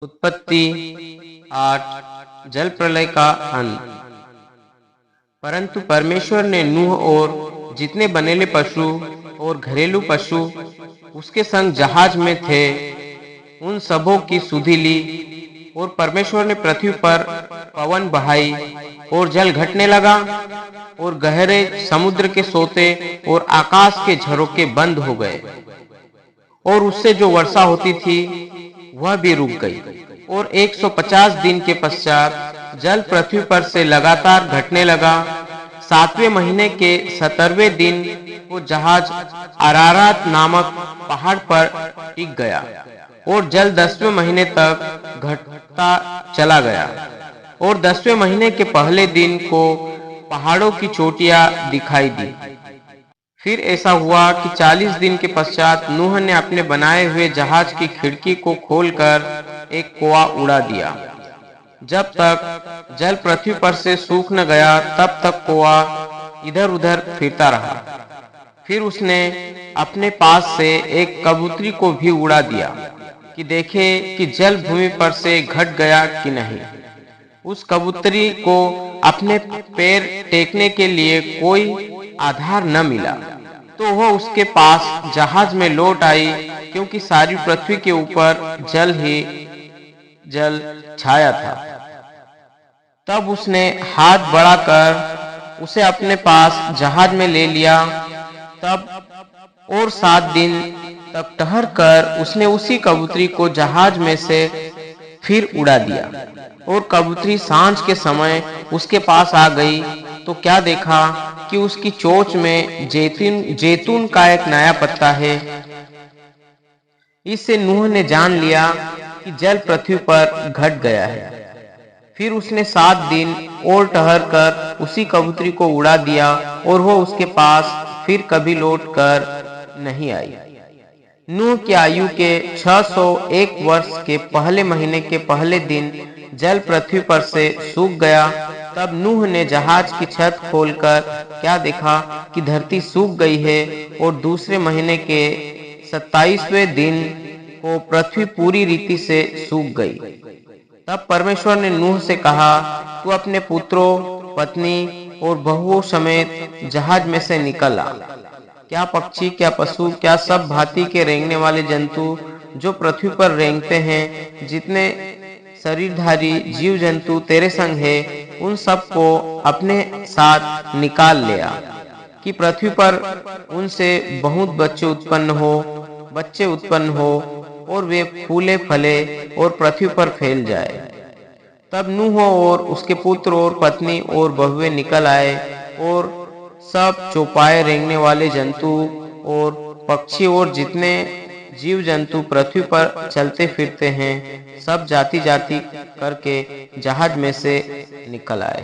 उत्पत्ति 8 जल प्रलय का अंत। परंतु परमेश्वर ने नूह और जितने बनेले पशु और घरेलू पशु उसके संग जहाज में थे उन सबों की सुधि ली। और परमेश्वर ने पृथ्वी पर पवन बहाई और जल घटने लगा और गहरे समुद्र के सोते और आकाश के झरोके बंद हो गए और उससे जो वर्षा होती थी वह भी रुक गई। और 150 दिन के पश्चात जल पृथ्वी पर से लगातार घटने लगा। 7वें महीने के 17वें दिन वो जहाज अरारात नामक पहाड़ पर टिक गया और जल 10वें महीने तक घटता चला गया। और 10वें महीने के पहले दिन को पहाड़ों की चोटियां दिखाई दी। फिर ऐसा हुआ कि 40 दिन के पश्चात नूह ने अपने बनाए हुए जहाज की खिड़की को खोलकर एक कोआ उड़ा दिया। जब तक जल पृथ्वी पर से सूख न गया तब तक कोआ इधर उधर फिरता रहा। फिर उसने अपने पास से एक कबूतरी को भी उड़ा दिया कि देखे कि जल भूमि पर से घट गया कि नहीं। उस कबूतरी को अपने पैर टेकने के लिए कोई आधार न मिला तो वह उसके पास जहाज में लौट आई, क्योंकि सारी पृथ्वी के ऊपर जल ही जल छाया था। तब उसने हाथ बढ़ाकर उसे अपने पास जहाज में ले लिया। तब और 7 दिन तक ठहर कर उसने उसी कबूतरी को जहाज में से फिर उड़ा दिया। और कबूतरी सांझ के समय उसके पास आ गई तो क्या देखा कि उसकी चोंच में जैतून का एक नया पत्ता है। इससे नूह ने जान लिया कि जल पृथ्वी पर घट गया है। फिर उसने 7 दिन और ठहर कर उसी कबूतरी को उड़ा दिया और वो उसके पास फिर कभी लौट कर नहीं आई। नूह की आयु के 601 वर्ष के पहले महीने के पहले दिन जल पृथ्वी पर से सूख गया। तब नूह ने जहाज की छत खोलकर क्या देखा कि धरती सूख गई है। और दूसरे महीने के 27वें दिन को पृथ्वी पूरी रीति से सूख गई। तब परमेश्वर ने नूह से कहा, तू अपने पुत्रों, पत्नी और बहुओं समेत जहाज में से निकल आ। क्या पक्षी, क्या पशु, क्या सब भांति के रेंगने वाले जंतु जो पृथ्वी पर रेंगते हैं, जितने शरीरधारी जीव जंतु तेरे संग है, उन सब को अपने साथ निकाल ले आ, कि पृथ्वी पर उनसे बहुत बच्चे उत्पन्न हो और वे फूले फले और पृथ्वी पर फैल जाए। तब नूह और उसके पुत्र और पत्नी और बहुएं निकल आए और सब चौपाए रेंगने वाले जंतु और पक्षी और जितने जीव जंतु पृथ्वी पर चलते फिरते हैं, सब जाति जाति करके जहाज में से निकल आए।